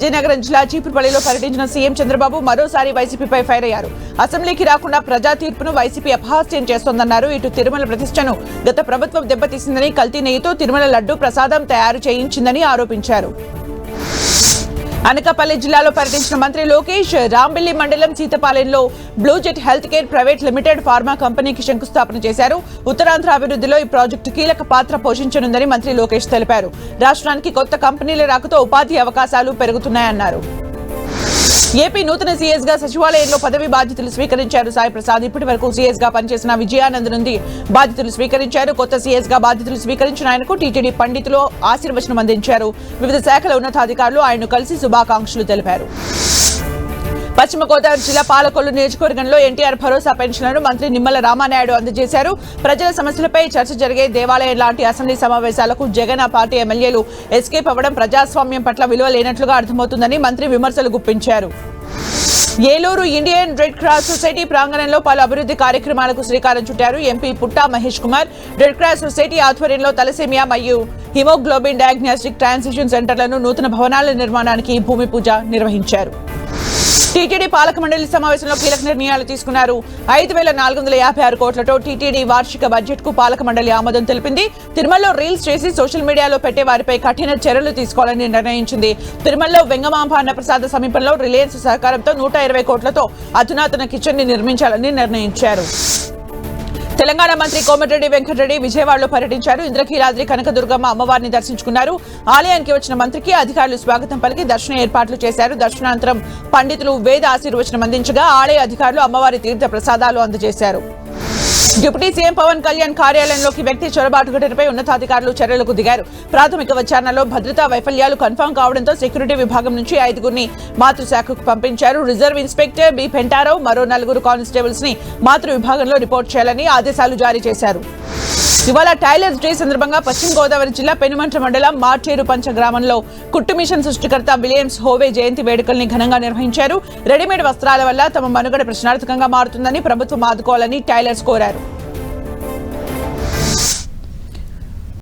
విజయనగరం జిల్లా చీపురుపల్లిలో పర్యటించిన సీఎం చంద్రబాబు మరోసారి వైసీపీపై ఫైర్ అయ్యారు. అసెంబ్లీకి రాకుండా ప్రజా తీర్పును వైసీపీ అపహాస్యం చేస్తోందన్నారు. ఇటు తిరుమల ప్రతిష్టను గత ప్రభుత్వం దెబ్బతీసిందని, కల్తీ నెయ్యితో తిరుమల లడ్డు ప్రసాదం తయారు చేయించిందని ఆరోపించారు. అనకాపల్లి జిల్లాలో పర్యటించిన మంత్రి లోకేష్ రాంబిల్లి మండలం సీతపాలెంలో Blue Jet health care private limited pharma కంపెనీకి శంకుస్థాపన చేశారు. ఉత్తరాంధ్ర అభివృద్ధిలో ఈ ప్రాజెక్టు కీలక పాత్ర పోషించనుందని మంత్రి లోకేష్ తెలిపారు. రాష్ట్రానికి కొత్త కంపెనీల రాకతో ఉపాధి అవకాశాలు పెరుగుతున్నాయన్నారు. ఏపీ నూతన సీఎస్ గా సచివాలయంలో పదవి బాధ్యతలు స్వీకరించారు సాయి ప్రసాద్. ఇప్పటి వరకు సీఎస్ గా పనిచేసిన విజయానంద్ నుండి బాధ్యతలు స్వీకరించారు. కొత్త సీఎస్ గా బాధ్యతలు స్వీకరించిన ఆయనకు టీటీడీ పండితులు ఆశీర్వచనం అందించారు. వివిధ శాఖల ఉన్నతాధికారులు ఆయన్ను కలిసి శుభాకాంక్షలు తెలిపారు. పశ్చిమ గోదావరి జిల్లా పాలకొల్లు నియోజకవర్గంలో ఎన్టీఆర్ భరోసా పెన్షన్లను మంత్రి నిమ్మల రామానాయుడు అందజేశారు. ప్రజల సమస్యలపై చర్చ జరిగే దేవాలయం లాంటి అసెంబ్లీ సమావేశాలకు జగన్ పార్టీ ఎమ్మెల్యేలు ఎస్కేప్ అవ్వడం ప్రజాస్వామ్యం పట్ల విలువ లేనట్లుగా అర్థమవుతుందని మంత్రి విమర్శలు గుప్పించారు. Eluru Indian Red Cross Society ప్రాంగణంలో పలు అభివృద్ధి కార్యక్రమాలకు శ్రీకారం చుట్టారు. MP Putta Mahesh Kumar Red Cross Society ఆధ్వర్యంలో తలసేమియా మరియు హిమోగ్లోబిన్ డయాగ్నోస్టిక్ ట్రాన్స్ఫ్యూజన్ సెంటర్లను నూతన భవనాల నిర్మాణానికి భూమి పూజ నిర్వహించారు. టీటీడీ పాలక మండలి సమావేశంలో కీలక నిర్ణయాలు తీసుకున్నారు. 5,456 కోట్లతో టీటీడీ వార్షిక బడ్జెట్ కు పాలక మండలి ఆమోదం తెలిపింది. తిరుమలలో రీల్స్ చేసి సోషల్ మీడియాలో పెట్టే వారిపై కఠిన చర్యలు తీసుకోవాలని నిర్ణయించింది. తిరుమలలో వెంగమాంబ అన్నప్రసాద సమీపంలో రిలయన్స్ సహకారంతో 120 కోట్లతో అధునాతన కిచెన్ ని నిర్మించాలని నిర్ణయించారు. తెలంగాణ మంత్రి కోమటిరెడ్డి వెంకటరెడ్డి విజయవాడలో పర్యటించారు. ఇంద్రకీలాద్రి కనకదుర్గమ్మ అమ్మవారిని దర్శించుకున్నారు. ఆలయానికి వచ్చిన మంత్రికి అధికారులు స్వాగతం పలికి దర్శన ఏర్పాట్లు చేశారు. దర్శనానంతరం పండితులు వేద ఆశీర్వచనం అందించగా ఆలయ అధికారులు అమ్మవారి తీర్థ ప్రసాదాలు అందజేశారు. డిప్యూటీ సీఎం పవన్ కళ్యాణ్ కార్యాలయంలోకి వ్యక్తి చొరబాటు ఘటనపై ఉన్నతాధికారులు చర్యలకు దిగారు. ప్రాథమిక విచారణలో భద్రతా వైఫల్యాలు కన్ఫర్మ్ కావడంతో సెక్యూరిటీ విభాగం నుంచి 5గురిని మాతృశాఖకు పంపించారు. రిజర్వ్ ఇన్స్పెక్టర్ బి పెంటారావు మరో 4 కానిస్టేబుల్స్ ని మాతృ విభాగంలో రిపోర్ట్ చేయాలని ఆదేశాలు జారీ చేశారు. ఇవాళ టైలర్స్ డే సందర్భంగా పశ్చిమ గోదావరి జిల్లా పెనుమంట్ర మండలం మార్చేరు పంచ గ్రామంలో కుట్టు మిషన్ సృష్టికర్త విలియమ్స్ హోవే జయంతి వేడుకల్ని ఘనంగా నిర్వహించారు. రెడీమేడ్ వస్త్రాల వల్ల తమ మనుగడ ప్రశ్నార్థకంగా మారుతుందని ప్రభుత్వం ఆదుకోవాలని టైలర్స్ కోరారు.